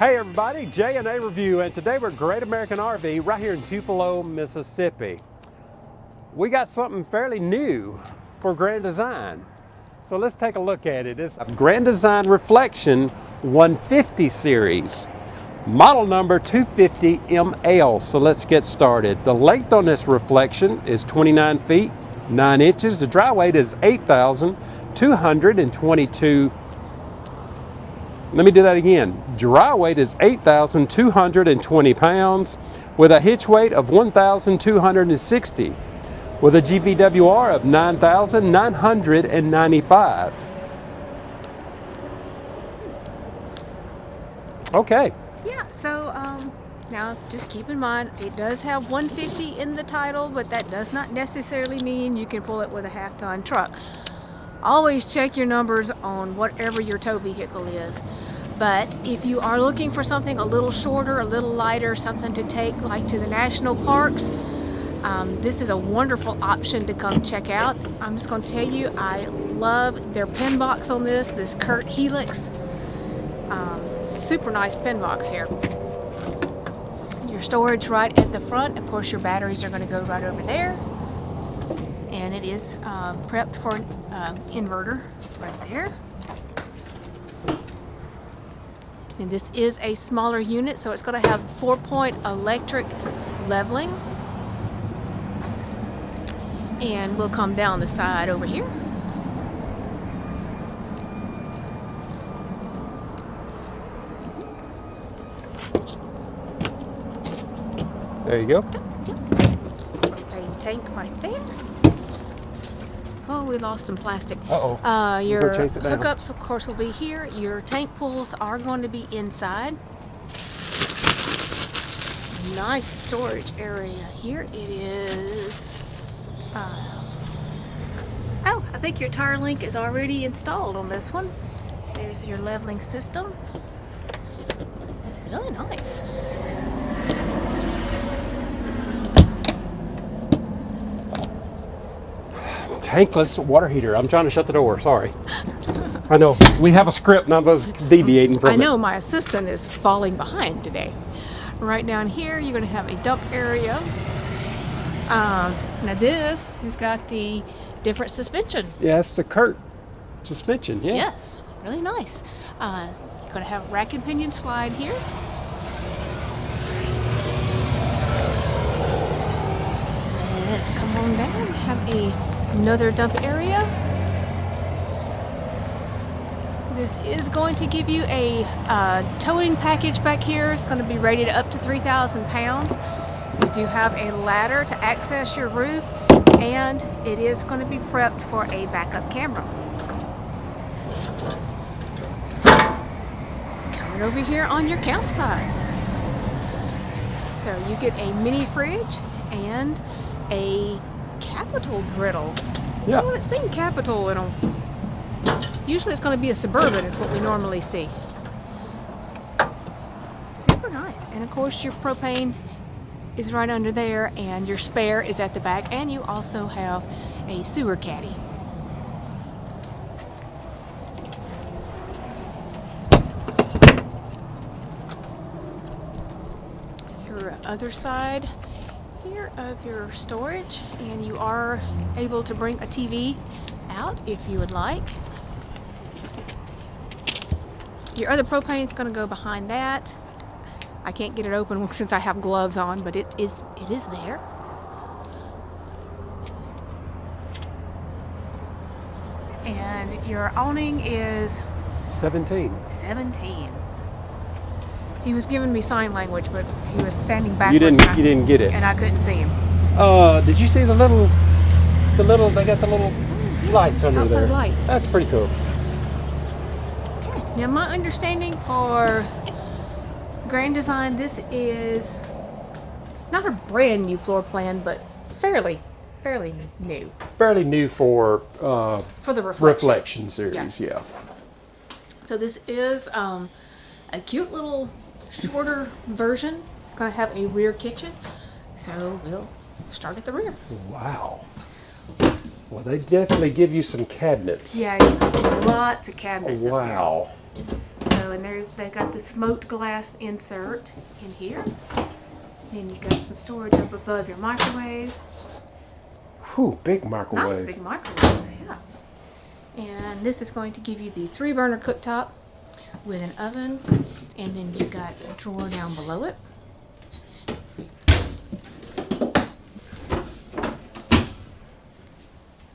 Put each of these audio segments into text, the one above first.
Hey everybody, J&A Review, and today we're at Great American RV right here in Tupelo, Mississippi. We got something fairly new for Grand Design. So let's take a look at it. It's a Grand Design Reflection 150 series, model number 250ML. So let's get started. The length on this Reflection is 29 feet, 9 inches. The dry weight is 8,222. Let me do that again. Dry weight is 8,220 pounds with a hitch weight of 1,260 with a GVWR of 9,995. Okay. Yeah, so now just keep in mind it does have 150 in the title, but that does not necessarily mean you can pull it with a half-ton truck. Always check your numbers on whatever your tow vehicle is. But if you are looking for something a little shorter, a little lighter, something to take like to the national parks, this is a wonderful option to come check out. I'm just going to tell you, I love their pen box on this Kurt Helix. Super nice pen box here. Your storage right at the front. Of course, your batteries are going to go right over there. And it is prepped for an inverter right there. And this is a smaller unit, so it's going to have 4-point electric leveling. And we'll come down the side over here. There you go. Propane tank right there. Oh, we lost some plastic. Uh-oh. Your chase it down. hookups, of course, will be here. Your tank pulls are going to be inside. Nice storage area here. It is. Oh, I think your tire link is already installed on this one. There's your leveling system. Really nice. Tankless water heater. I'm trying to shut the door, sorry. I know, we have a script and I was deviating from it. I know, my assistant is falling behind today. Right down here, you're going to have a dump area. Now this has got the different suspension. Yeah, it's the Kurt suspension, yeah. Yes, really nice. You're going to have rack and pinion slide here. Let's come on down. Have another dump area. This is going to give you a towing package back here. It's going to be rated up to 3,000 pounds. You do have a ladder to access your roof, and it is going to be prepped for a backup camera. Coming over here on your campsite. So you get a mini fridge and a Capital griddle. Yeah. I haven't seen Capital in a... Usually it's going to be a Suburban is what we normally see. Super nice. And of course your propane is right under there, and your spare is at the back, and you also have a sewer caddy. Your other side here of your storage, and you are able to bring a TV out if you would like. Your other propane is going to go behind that. I can't get it open since I have gloves on, but it is there. And your awning is 17. He was giving me sign language, but he was standing backwards. You didn't get it. And I couldn't see him. Did you see they got the little lights under outside there. lights. That's pretty cool. Okay. Now my understanding for Grand Design, this is not a brand new floor plan, but fairly new. Fairly new for the Reflection series, yeah. So this is a cute little shorter version. It's going to have a rear kitchen. So we'll start at the rear. Wow. Well, they definitely give you some cabinets. Yeah, lots of cabinets. Wow. So So, and they've got the smoked glass insert in here. Then you've got some storage up above your microwave. Whew, big microwave. Nice big microwave, yeah. And this is going to give you the 3-burner cooktop with an oven, and then you've got a drawer down below it.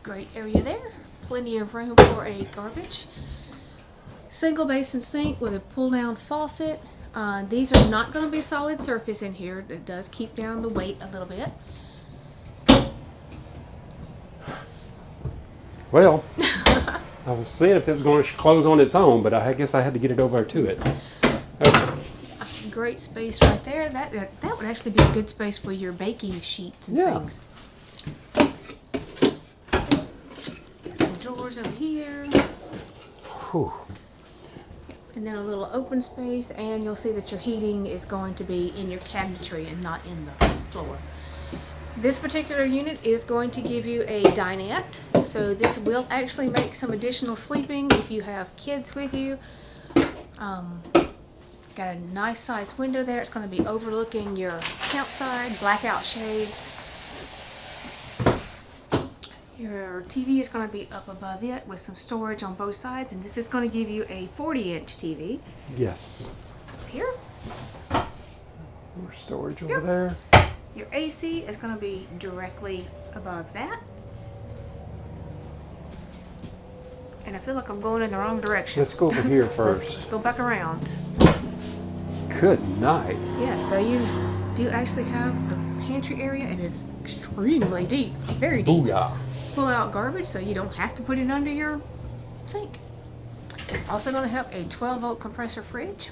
Great area there. Plenty of room for a garbage. Single basin sink with a pull-down faucet. These are not going to be solid surface in here. That does keep down the weight a little bit. Well, I was seeing if it was going to close on its own, but I guess I had to get it over to it. Okay. Great space right there. That would actually be a good space for your baking sheets and things. Some drawers over here. Whew. And then a little open space, and you'll see that your heating is going to be in your cabinetry and not in the floor. This particular unit is going to give you a dinette, so this will actually make some additional sleeping if you have kids with you. Got a nice sized window there. It's going to be overlooking your campsite, blackout shades. Your TV is going to be up above it with some storage on both sides, and this is going to give you a 40-inch TV. Yes. Up here. More storage over there. Your AC is going to be directly above that. And I feel like I'm going in the wrong direction. Let's go over here first. Let's go back around. Good night. Yeah, so you do actually have a pantry area, and it's extremely deep, very deep. Booyah. Pull out garbage so you don't have to put it under your sink. Also going to have a 12-volt compressor fridge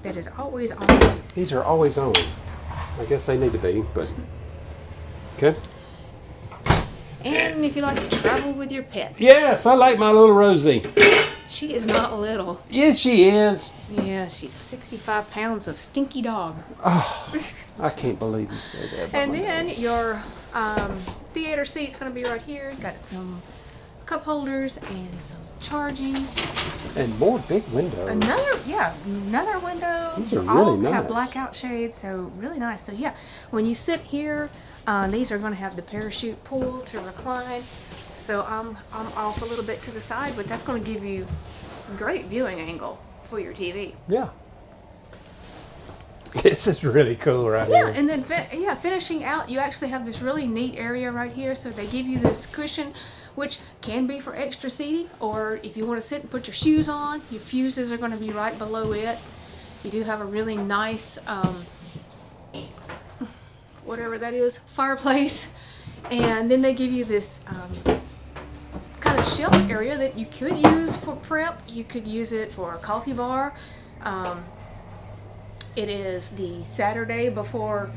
that is always on. These are always on. I guess they need to be, but okay. And if you like to travel with your pets. Yes, I like my little Rosie. She is not little. Yes, she is. Yeah, she's 65 pounds of stinky dog. Oh, I can't believe you said that. And then your theater seat's going to be right here. Got some cup holders and some charging. And more big windows. Another window. These are really all nice. have blackout shades, so really nice. So yeah, when you sit here, these are going to have the parachute pull to recline. So I'm off a little bit to the side, but that's going to give you a great viewing angle for your TV. Yeah. This is really cool right here. Yeah, and then finishing out, you actually have this really neat area right here. So they give you this cushion, which can be for extra seating, or if you want to sit and put your shoes on, your fuses are going to be right below it. You do have a really nice, whatever that is, fireplace. And then they give you this kind of shelf area that you could use for prep. You could use it for a coffee bar. It is the Saturday before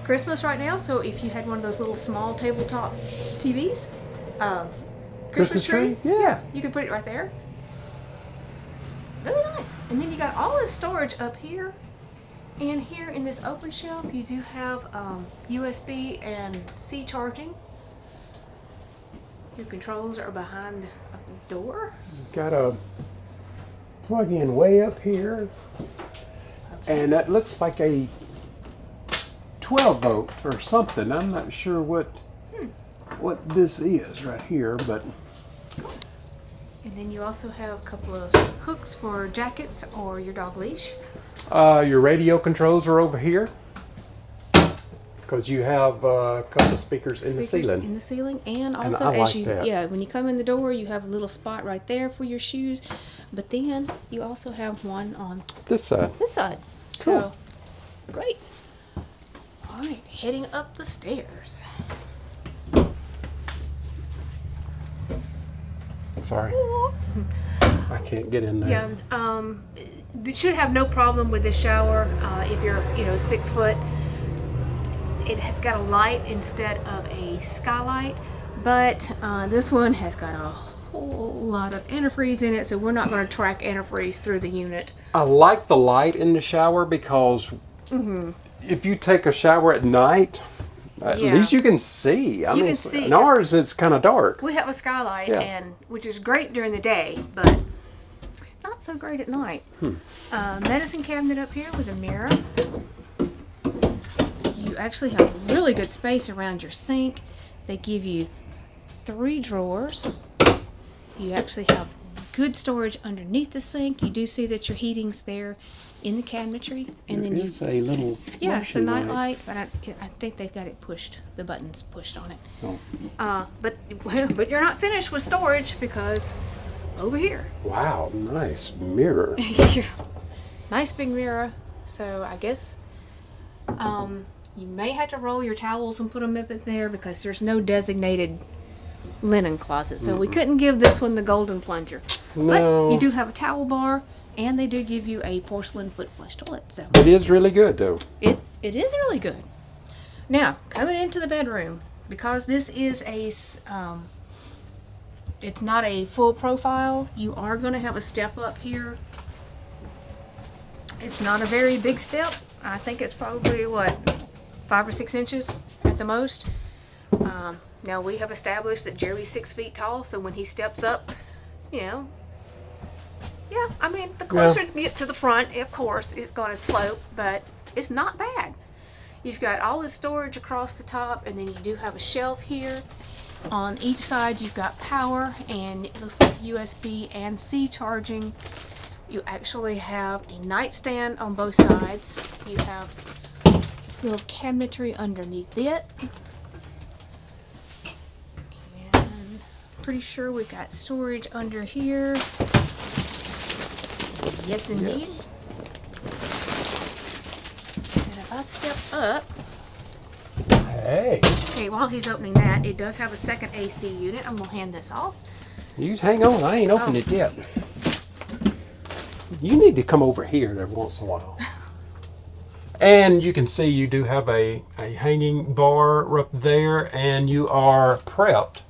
Christmas right now, so if you had one of those little small tabletop TVs, Christmas trees, yeah, you could put it right there. Really nice. And then you got all this storage up here, and here in this open shelf, you do have USB and C charging. Your controls are behind a door. Got a plug-in way up here. And that looks like a 12 volt or something. I'm not sure what this is right here, but. And then you also have a couple of hooks for jackets or your dog leash. Your radio controls are over here because you have a couple of speakers in the ceiling. In the ceiling, and also when you come in the door, you have a little spot right there for your shoes. But then you also have one on this side. This side. Cool. So, great. All right, heading up the stairs. Sorry, I can't get in there. Yeah, you should have no problem with this shower if you're, 6 foot. It has got a light instead of a skylight, but this one has got a whole lot of antifreeze in it, so we're not going to track antifreeze through the unit. I like the light in the shower because if you take a shower at night, at least you can see. I mean, can see, in ours, it's kind of dark. We have a skylight, and which is great during the day, but not so great at night. Medicine cabinet up here with a mirror. You actually have really good space around your sink. They give you 3 drawers. You actually have good storage underneath the sink. You do see that your heating's there in the cabinetry, and then It's a little it's a flashing night light. light, but I think they've got it pushed. The button's pushed on it. Oh. But you're not finished with storage, because over here, Wow, nice mirror. nice big mirror. So I guess you may have to roll your towels and put them up in there, because there's no designated linen closet. So we couldn't give this one the golden plunger. No. But you do have a towel bar, and they do give you a porcelain foot flush toilet. So It is really good though. it is really good. Now, coming into the bedroom, because this is it's not a full profile, you are going to have a step up here. It's not a very big step. I think it's probably, 5 or 6 inches at the most. Now, we have established that Jerry's 6 feet tall, so when he steps up, the closer you get to the front, of course, it's going to slope, but it's not bad. You've got all the storage across the top, and then you do have a shelf here. On each side, you've got power, and it looks like USB and C charging. You actually have a nightstand on both sides. You have little cabinetry underneath it. And pretty sure we've got storage under here. Yes, indeed. Yes. And if I step up, Hey, okay, while he's opening that, it does have a second AC unit. I'm gonna hand this off. you hang on. I ain't opened it yet. You need to come over here every once in a while. And you can see you do have a hanging bar up there, and you are prepped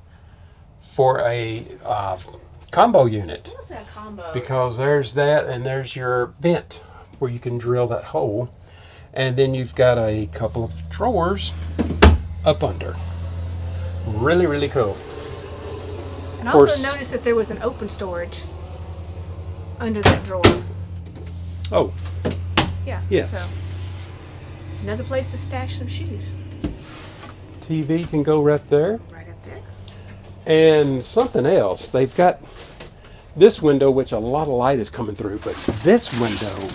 for a combo unit. What's that combo? Because there's that, and there's your vent where you can drill that hole. And then you've got a couple of drawers up under. Really, really cool. And I For also noticed that there was an open storage under that drawer. Oh, Yeah. Yes. So another place to stash some shoes. TV can go right there. Right up there. And something else, they've got this window, which a lot of light is coming through, but this window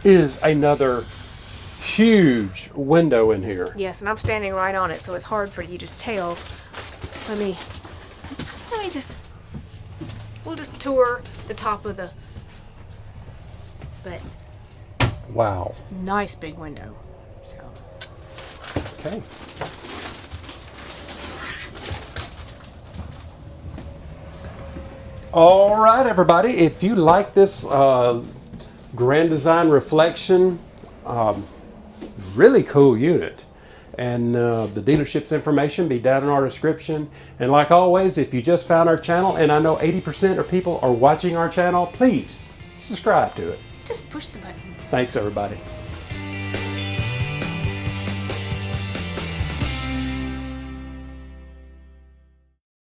is another huge window in here. Yes, and I'm standing right on it, so it's hard for you to tell. Let me just, we'll just tour the top of the, but Wow. nice big window. So Okay. All right, everybody. If you like this Grand Design Reflection, really cool unit. And the dealership's information be down in our description. And like always, if you just found our channel, and I know 80% of people are watching our channel, please subscribe to it. just push the button. Thanks, everybody.